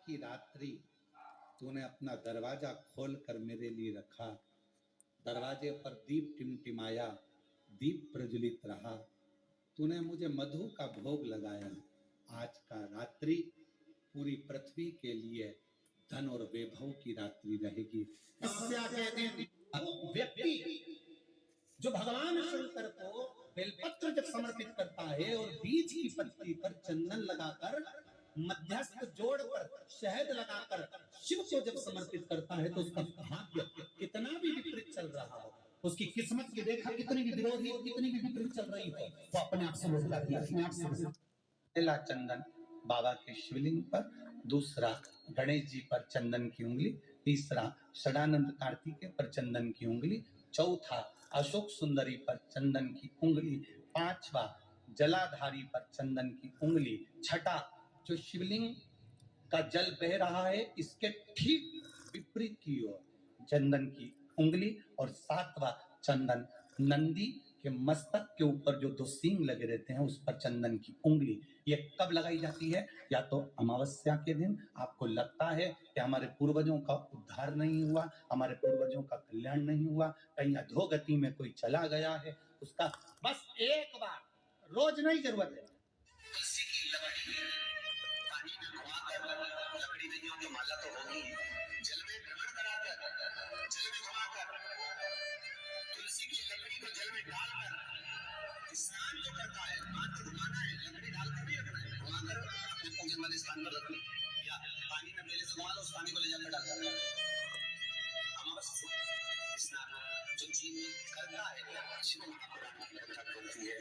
की रात्रि तूने अपना दरवाजा खोलकर मेरे लिए रखा, दरवाजे पर दीप टिमटिमाया, दीप प्रज्वलित रहा, तूने मुझे मधु का भोग लगाया। आज का रात्रि पूरी पृथ्वी के लिए धन और वैभव की रात्रि रहेगी। तपस्या के दिन व्यक्ति जो भगवान शंकर को बेलपत्र जब समर्पित करता है और बीज की पत्ती पर चंदन लगाकर मध्यस्थ जोड़कर शहद लगाकर शिव को जब समर्पित करता है तो उसका भाग्य कितना भी विपरीत चल रहा हो, उसकी किस्मत की रेखा कितनी भी विरोधी कितनी भी विपरीत चल रही हो, वो अपने आप से बदला दिया, अपने आप से। पहला चंदन बाबा के शिवलिंग पर, दूसरा गणेश जी पर चंदन की उंगली, तीसरा सदानंद कार्तिकेय पर चंदन की उंगली, चौथा अशोक सुंदरी पर चंदन की उंगली, पांचवा जलाधारी पर चंदन की उंगली, छठा जो शिवलिंग का जल बह रहा है इसके ठीक विपरीत की ओर चंदन की उंगली, और सातवां चंदन नंदी के मस्तक के ऊपर जो दो सींग लगे रहते हैं उस पर चंदन की उंगली। ये कब लगाई जाती है? या तो अमावस्या के दिन आपको लगता है कि हमारे पूर्वजों का उद्धार नहीं हुआ, हमारे पूर्वजों का कल्याण नहीं हुआ, कहीं अधोगति में कोई चला गया है, उसका बस एक बार, रोज नहीं जरूरत है, तुलसी की लकड़ी पानी में घुमाकर, लकड़ी नहीं हो तो माला तो होगी, जल में भ्रमण कराकर, जल में घुमाकर, तुलसी की लकड़ी को जल में डालकर स्नान जो करता है, हाथ को घुमाना है, लकड़ी डालकर नहीं रखना है, घुमाकर अपने पूजन वाले स्थान पर रखना, या पानी में पहले से घुमा लो, उस पानी को ले जाकर डालकर अमावस्या स्नान जो जीव करता है शिव महापुराण की कथा होती है।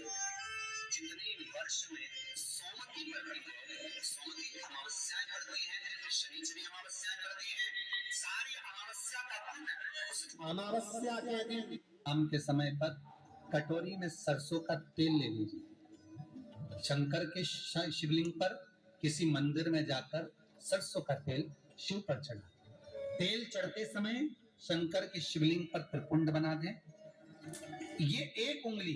जितने वर्ष में सोमती पड़ती है, सोमती अमावस्याएं पड़ती है, शनिचरी अमावस्याएं पड़ती है, सारी अमावस्या का पुण्य अमावस्या के दिन शाम के समय पर कटोरी में सरसों का तेल ले लीजिए, शंकर के शिवलिंग पर किसी मंदिर में जाकर सरसों का तेल शिव पर चढ़ा, तेल चढ़ते समय शंकर के शिवलिंग पर त्रिपुंड बना दें। ये एक उंगली,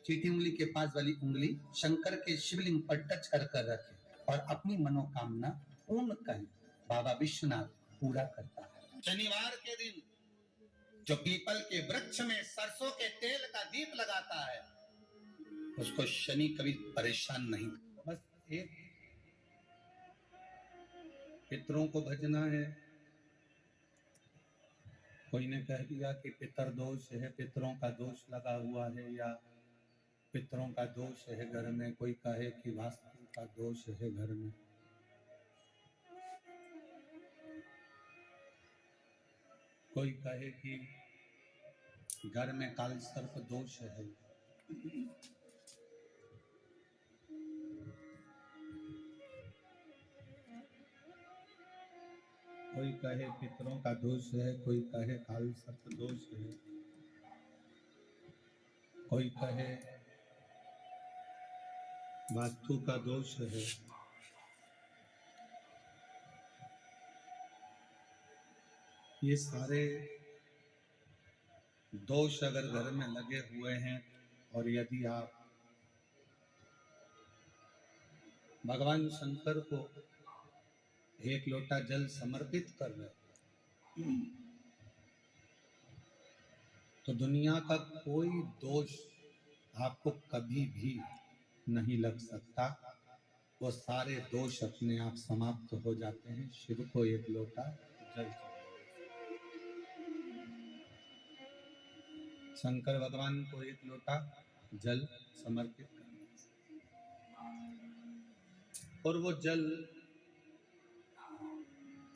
चीटी उंगली के पास वाली उंगली शंकर के शिवलिंग पर टच कर कर रखें और अपनी मनोकामना पूर्ण करें। बाबा विश्वनाथ पूरा करता है। शनिवार के दिन जो पीपल के वृक्ष में सरसों के तेल का दीप लगाता है उसको शनि कभी परेशान नहीं। बस एक पितरों को भजना है। कोई ने कह दिया कि पितर दोष है, पितरों का दोष लगा हुआ है, या पितरों का दोष है घर में, कोई कहे कि वास्तु का दोष है घर में। कोई कहे कि घर में काल सर्प दोष है। कोई कहे पितरों का दोष है, कोई कहे काल सर्प दोष है, कोई कहे वास्तु का दोष है। ये सारे दोष अगर घर में लगे हुए हैं और यदि आप भगवान शंकर को एक लोटा जल समर्पित कर रहे तो दुनिया का कोई दोष आपको कभी भी नहीं लग सकता। वो सारे दोष अपने आप समाप्त हो जाते हैं शिव को एक लोटा जल। शंकर भगवान को एक लोटा जल समर्पित करना और वो जल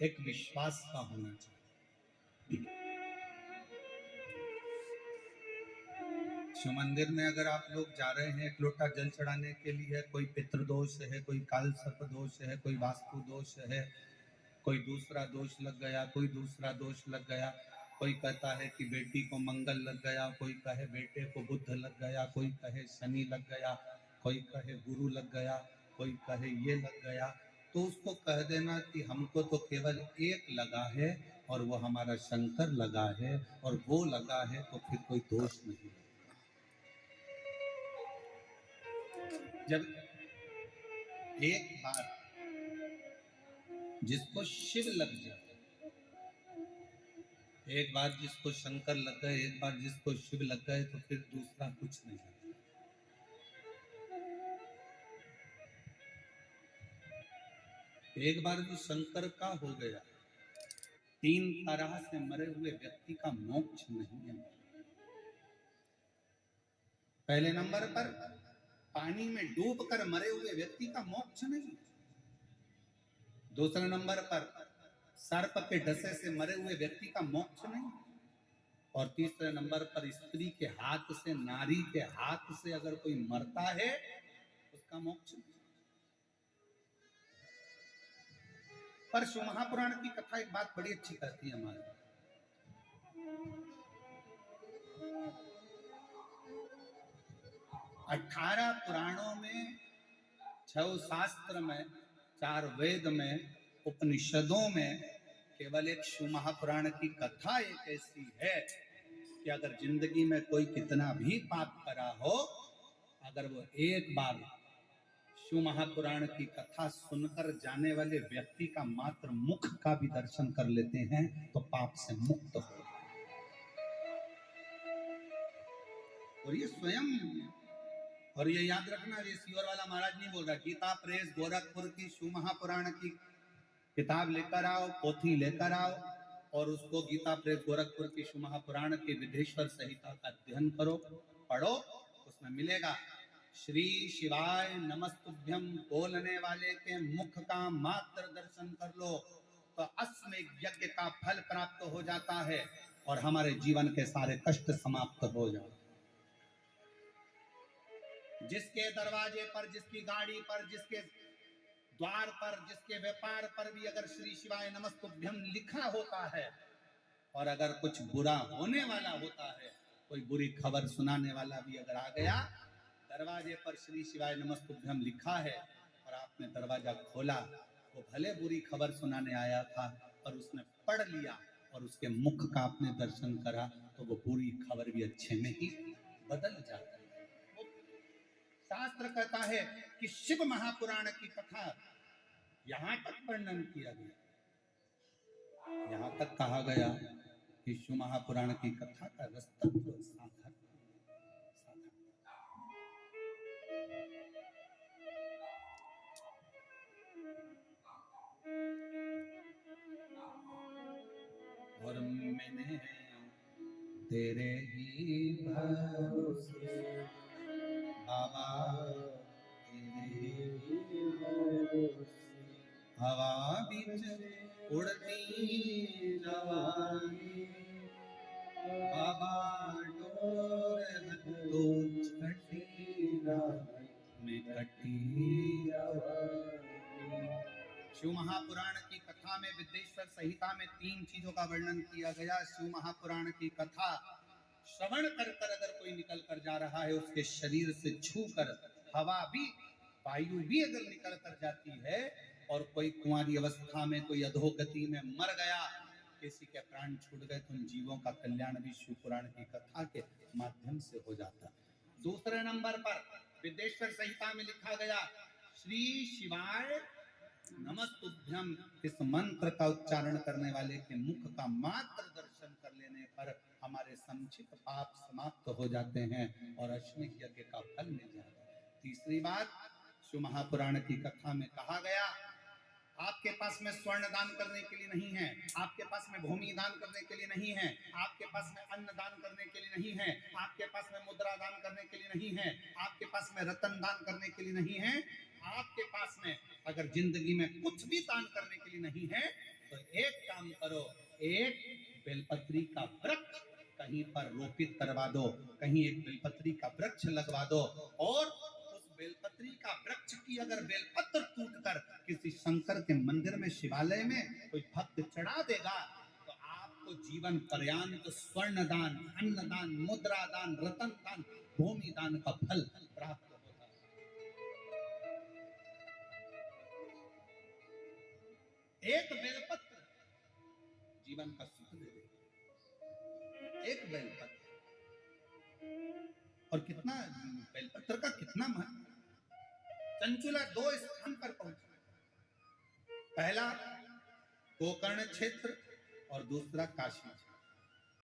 एक विश्वास का होना चाहिए। शिव मंदिर में अगर आप लोग जा रहे हैं एक लोटा जल चढ़ाने के लिए, कोई पितृदोष है, कोई काल सर्प दोष है, कोई वास्तु दोष है, कोई दूसरा दोष लग गया, कोई दूसरा दोष लग गया, कोई कहता है कि बेटी को मंगल लग गया, कोई कहे बेटे को बुध लग गया, कोई कहे शनि लग गया, कोई कहे गुरु लग गया, कोई कहे ये लग गया, तो उसको कह देना कि हमको तो केवल एक लगा है और वो हमारा शंकर लगा है, और वो लगा है तो फिर कोई दोष नहीं। जब एक बार जिसको शिव लग जाए, एक बार जिसको शंकर लग गए, एक बार जिसको शिव लग गए, तो फिर दूसरा कुछ नहीं लगता। एक बार जो शंकर का हो गया, 3 तरह से मरे हुए व्यक्ति का मोक्ष नहीं है। पहले नंबर पर पानी में डूबकर मरे हुए व्यक्ति का मोक्ष नहीं। दूसरे नंबर पर सर्प के डसे से मरे हुए व्यक्ति का मोक्ष नहीं। और तीसरे नंबर पर स्त्री के हाथ से, नारी के हाथ से अगर कोई मरता है, उसका मोक्ष नहीं। पर शिव महापुराण की कथा एक बात बड़ी अच्छी कहती है हमारे। 18 पुराणों में, 6 शास्त्र में, 4 वेद में, उपनिषदों में केवल एक शिव महापुराण की कथा एक ऐसी है कि अगर जिंदगी में कोई कितना भी पाप करा हो, अगर वो एक बार शिव महापुराण की कथा सुनकर जाने वाले व्यक्ति का मात्र मुख का भी दर्शन कर लेते हैं, तो पाप से मुक्त हो। और ये स्वयं, और ये याद रखना, ये सीवर वाला महाराज नहीं बोल रहा, गीता प्रेस गोरखपुर की शिव महापुराण की किताब लेकर आओ, पोथी लेकर आओ, और उसको गीता प्रेस गोरखपुर की शिव महापुराण के विधेश्वर संहिता का अध्ययन करो, पढ़ो। उसमें मिलेगा श्री शिवाय नमस्तुभ्यम बोलने वाले के मुख का मात्र दर्शन कर लो तो अश्वमेध यज्ञ का फल प्राप्त हो जाता है और हमारे जीवन के सारे कष्ट समाप्त हो जाते। जिसके दरवाजे पर, जिसकी गाड़ी पर, जिसके द्वार पर, जिसके व्यापार पर भी अगर श्री शिवाय नमस्तुभ्यम लिखा होता है, और अगर कुछ बुरा होने वाला होता है, कोई बुरी खबर सुनाने वाला भी अगर आ गया, दरवाजे पर श्री शिवाय नमस्तुभ्यम लिखा है और आपने दरवाजा खोला, वो भले बुरी खबर सुनाने आया था और उसने पढ़ लिया और उसके मुख का आपने दर्शन करा, तो वो बुरी खबर भी अच्छे में ही बदल जाता है। शास्त्र कहता है कि शिव महापुराण की कथा यहां तक वर्णन किया गया, यहां तक कहा गया कि शिव महापुराण की कथा का रसतत्व साधन और मैंने तेरे ही भरोसे बाबा, तेरे ही भरोसे हवा बीच उड़ती जवानी बाबा, डोर हत्तो छठी रात में कटी। शिव महापुराण की कथा में, विदेश्वर संहिता में 3 चीजों का वर्णन किया गया। शिव महापुराण की कथा श्रवण कर कर अगर कोई निकल कर जा रहा है, उसके शरीर से छू कर हवा भी, वायु भी अगर निकल कर जाती है, और कोई कुंवारी अवस्था में, कोई अधोगति में मर गया, किसी के प्राण छूट गए, तो उन जीवों का कल्याण भी शिव पुराण की कथा के माध्यम से हो जाता। दूसरे नंबर पर विदेश्वर संहिता में लिखा गया, श्री शिवाय नमस्तुभ्यम, इस मंत्र का उच्चारण करने वाले के मुख का मात्र दर्शन कर लेने पर हमारे संचित पाप समाप्त हो जाते हैं और अश्वमेध यज्ञ का फल मिल जाता है। तीसरी बात, शिव महापुराण की कथा में कहा गया, आपके पास में स्वर्ण दान करने के लिए नहीं है, आपके पास में भूमि दान करने के लिए नहीं है, आपके पास में अन्न दान करने के लिए नहीं है, आपके पास में मुद्रा दान करने के लिए नहीं है, आपके पास में रत्न दान करने के लिए नहीं है, आपके पास में अगर जिंदगी में कुछ भी दान करने के लिए नहीं है, तो एक काम करो, एक बेलपत्री का वृक्ष कहीं पर रोपित करवा दो, कहीं एक बेलपत्री का वृक्ष लगवा दो, और बेलपत्री का वृक्ष की अगर बेलपत्र टूटकर किसी शंकर के मंदिर में, शिवालय में कोई भक्त चढ़ा देगा, तो आपको जीवन पर्यंत स्वर्ण दान, अन्न दान, मुद्रा दान, रतन दान, भूमि दान का फल प्राप्त होगा। एक बेलपत्र जीवन का सुख दे देगा, एक बेलपत्र। और कितना बेलपत्र का कितना महत्व। चंचुला 2 स्थान पर पहुंचा। पहला, गोकर्ण क्षेत्र और दूसरा काशी क्षेत्र।